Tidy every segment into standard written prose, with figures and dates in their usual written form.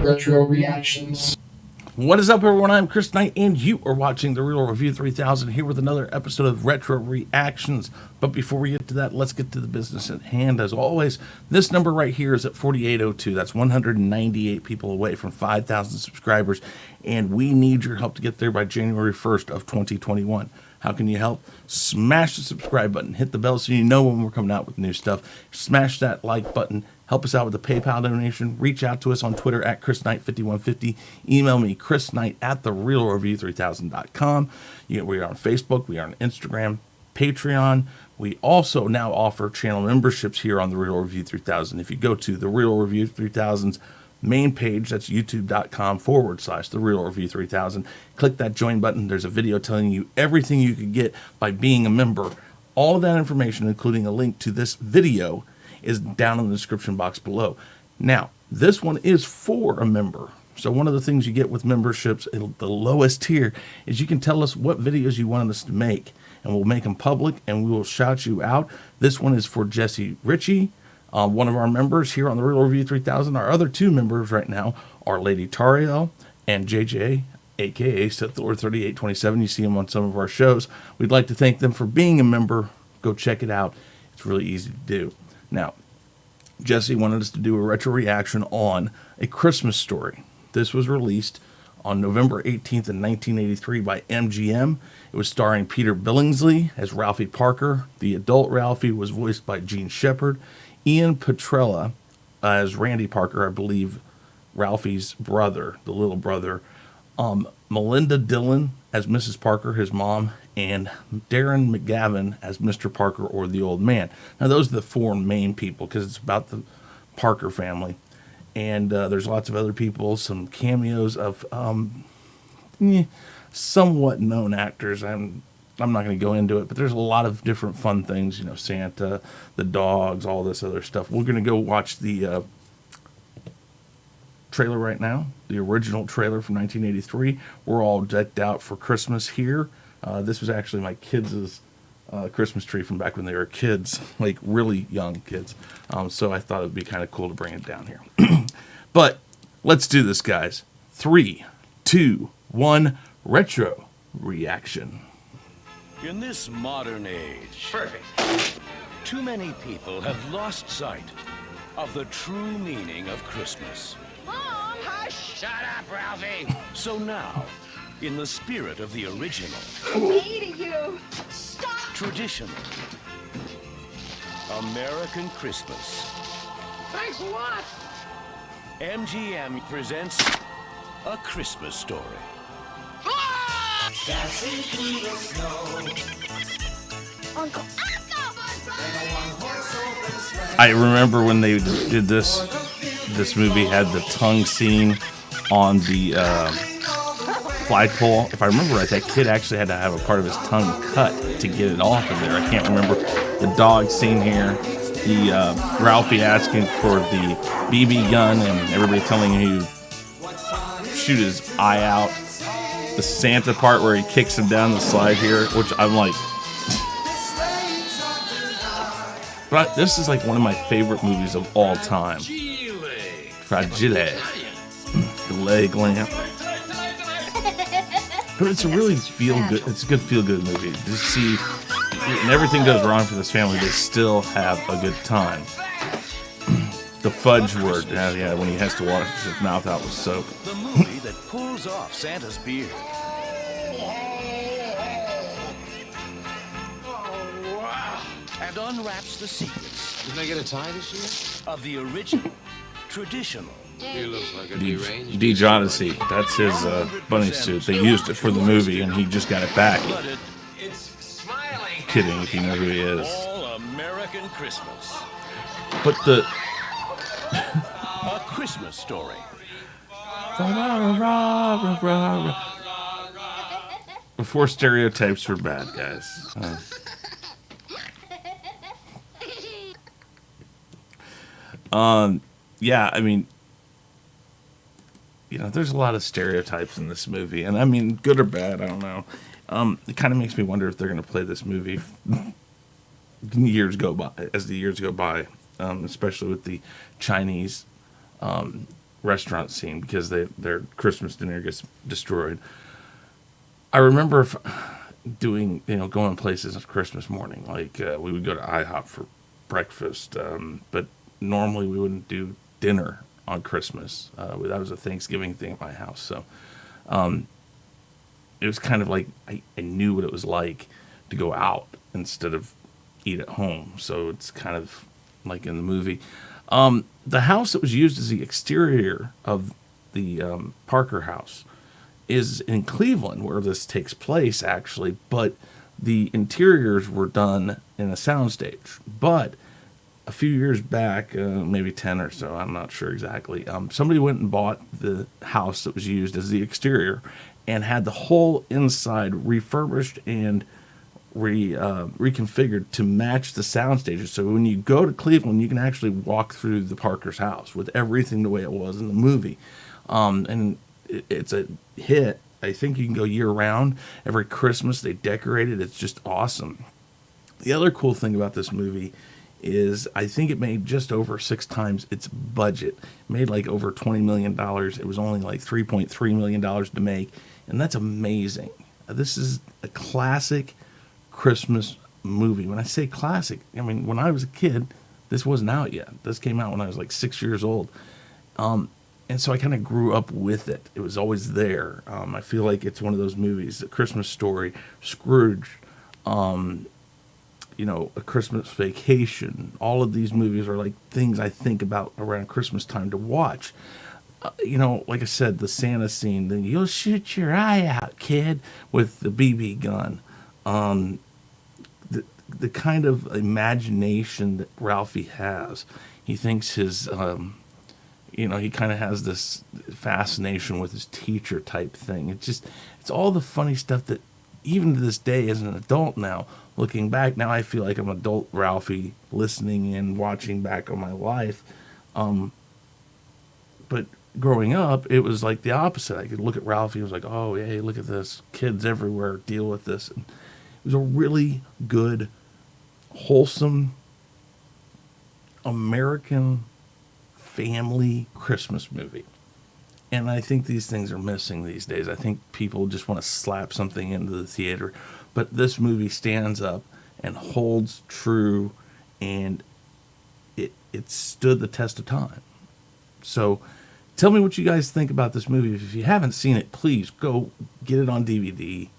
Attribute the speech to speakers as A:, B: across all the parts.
A: Retro reactions.
B: What is up, everyone? I'm Chris Knight, and you are watching The Real Review 3000 here with another episode of Retro Reactions. But before we get to that, let's get to the business at hand. As always, this number right here is at 4802. That's 198 people away from 5,000 subscribers, and we need your help to get there by January 1st of 2021. How can you help? Smash the subscribe button, hit the bell so you know when we're coming out with new stuff. Smash that like button. Help us out with a PayPal donation. Reach out to us on Twitter at ChrisKnight5150. Email me, ChrisKnight@TheRealReview3000.com. We are on Facebook. We are on Instagram, Patreon. We also now offer channel memberships here on The Real Review 3000. If you go to The Real Review 3000's main page, that's youtube.com/The Real Review 3000. Click that join button. There's a video telling you everything you could get by being a member. All of that information, including a link to this video, is down in the description box below. Now, this one is for a member. So one of the things you get with memberships, the lowest tier, is you can tell us what videos you want us to make, and we'll make them public, and we will shout you out. This one is for Jesse Ritchie, one of our members here on The Real Review 3000. Our other two members right now are Lady Tariel and JJ, aka Sith-Lord 3827. You see him on some of our shows. We'd like to thank them for being a member. Go check it out. It's really easy to do. Now, Jesse wanted us to do a retro reaction on A Christmas Story. This was released on November 18th in 1983 by MGM. It was starring Peter Billingsley as Ralphie Parker. The adult Ralphie was voiced by Gene Shepard. Ian Petrella as Randy Parker, I believe Ralphie's brother, the little brother. Melinda Dillon as Mrs. Parker, his mom, and Darren McGavin as Mr. Parker, or the old man. Now, those are the four main people because it's about the Parker family. And there's lots of other people, some cameos of somewhat known actors. I'm not going to go into it, but there's a lot of different fun things, Santa, the dogs, all this other stuff. We're going to go watch the trailer right now, the original trailer from 1983. We're all decked out for Christmas here. This was actually my kids' Christmas tree from back when they were kids, like really young kids. So I thought it would be kind of cool to bring it down here. But let's do this, guys. 3, 2, 1, retro reaction.
C: In this modern age,
D: Perfect.
C: too many people have lost sight of the true meaning of Christmas.
D: Mom! Hush! Shut up, Ralphie!
C: So now, in the spirit of the original,
D: I hated you! Stop!
C: traditional, American Christmas,
D: Thanks a lot!
C: MGM presents A Christmas Story.
D: Ah! Uncle!
B: I remember when they did this movie had the tongue scene on the flagpole. If I remember right, that kid actually had to have a part of his tongue cut to get it off of there. I can't remember. The dog scene here, the Ralphie asking for the BB gun and everybody telling him to shoot his eye out. The Santa part where he kicks him down the slide here, which I'm like, but this is like one of my favorite movies of all time. Fragile. The leg lamp. But it's a really feel-good, it's a good feel-good movie. To see, when everything goes wrong for this family, they still have a good time. The fudge word, yeah, when he has to wash his mouth out with soap.
C: The movie that pulls off Santa's beard. And unwraps the secrets.
A: Didn't I get a tie this year?
C: Of the original, traditional,
A: He looks like a deranged.
B: Deej Odyssey, that's his bunny suit. They used it for the movie, and he just got it back.
C: blooded,
A: It's smiling.
B: Kidding, if you know who he is.
C: all American Christmas.
B: But the
C: A Christmas Story.
B: before stereotypes were bad, guys. Yeah, I mean, there's a lot of stereotypes in this movie, and I mean, good or bad, I don't know. It kind of makes me wonder if they're going to play this movie as the years go by, especially with the Chinese restaurant scene, because their Christmas dinner gets destroyed. I remember going places on Christmas morning, like we would go to IHOP for breakfast, but normally we wouldn't do dinner on Christmas. That was a Thanksgiving thing at my house, so it was kind of like I knew what it was like to go out instead of eat at home. So it's kind of like in the movie. The house that was used as the exterior of the Parker house is in Cleveland, where this takes place, actually, but the interiors were done in a soundstage. But a few years back, maybe 10 or so, I'm not sure exactly, somebody went and bought the house that was used as the exterior and had the whole inside refurbished and reconfigured to match the sound stages. So when you go to Cleveland, you can actually walk through the Parker's house with everything the way it was in the movie. And it's a hit. I think you can go year round. Every Christmas they decorate it. It's just awesome. The other cool thing about this movie is I think it made just over 6 times its budget. It made like over $20 million. It was only like $3.3 million to make. And that's amazing. This is a classic Christmas movie. When I say classic, I mean, when I was a kid, this wasn't out yet. This came out when I was like 6 years old. And so I kind of grew up with it. It was always there. I feel like it's one of those movies, A Christmas Story, Scrooge, A Christmas Vacation. All of these movies are like things I think about around Christmas time to watch. Like I said, the Santa scene, then you'll shoot your eye out, kid, with the BB gun. The kind of imagination that Ralphie has. He thinks his, he kind of has this fascination with his teacher type thing. It's all the funny stuff that even to this day as an adult now, looking back, now I feel like I'm adult Ralphie listening and watching back on my life. But growing up, it was like the opposite. I could look at Ralphie, it was like, oh, hey, look at this. Kids everywhere deal with this. And it was a really good, wholesome, American family Christmas movie. And I think these things are missing these days. I think people just want to slap something into the theater. But this movie stands up and holds true, and it stood the test of time. So tell me what you guys think about this movie. If you haven't seen it, please go get it on DVD,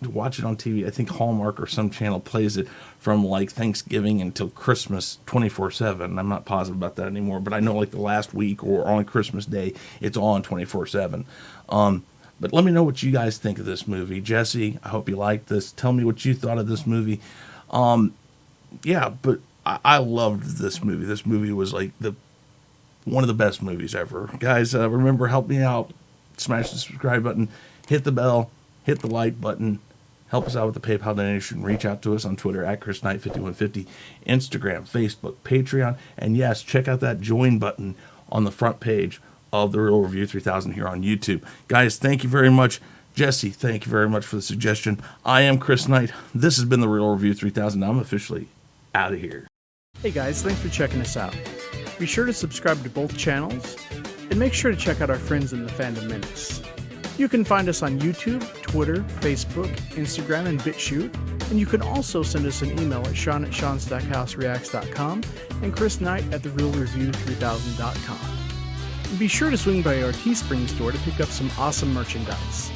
B: watch it on TV. I think Hallmark or some channel plays it from like Thanksgiving until Christmas 24/7. I'm not positive about that anymore, but I know like the last week or on Christmas Day, it's on 24/7. But let me know what you guys think of this movie. Jesse, I hope you liked this. Tell me what you thought of this movie. But I loved this movie. This movie was like one of the best movies ever. Guys, remember, help me out. Smash the subscribe button. Hit the bell. Hit the like button. Help us out with the PayPal donation. Reach out to us on Twitter at ChrisKnight5150, Instagram, Facebook, Patreon. And yes, check out that join button on the front page of The Real Review 3000 here on YouTube. Guys, thank you very much. Jesse, thank you very much for the suggestion. I am Chris Knight. This has been The Real Review 3000. I'm officially out of here.
E: Hey guys, thanks for checking us out. Be sure to subscribe to both channels, and make sure to check out our friends in the Fandom Minutes. You can find us on YouTube, Twitter, Facebook, Instagram, and BitChute, and you can also send us an email at sean@seanstackhousereacts.com and chrisknight@therealreview3000.com. And be sure to swing by our Teespring store to pick up some awesome merchandise.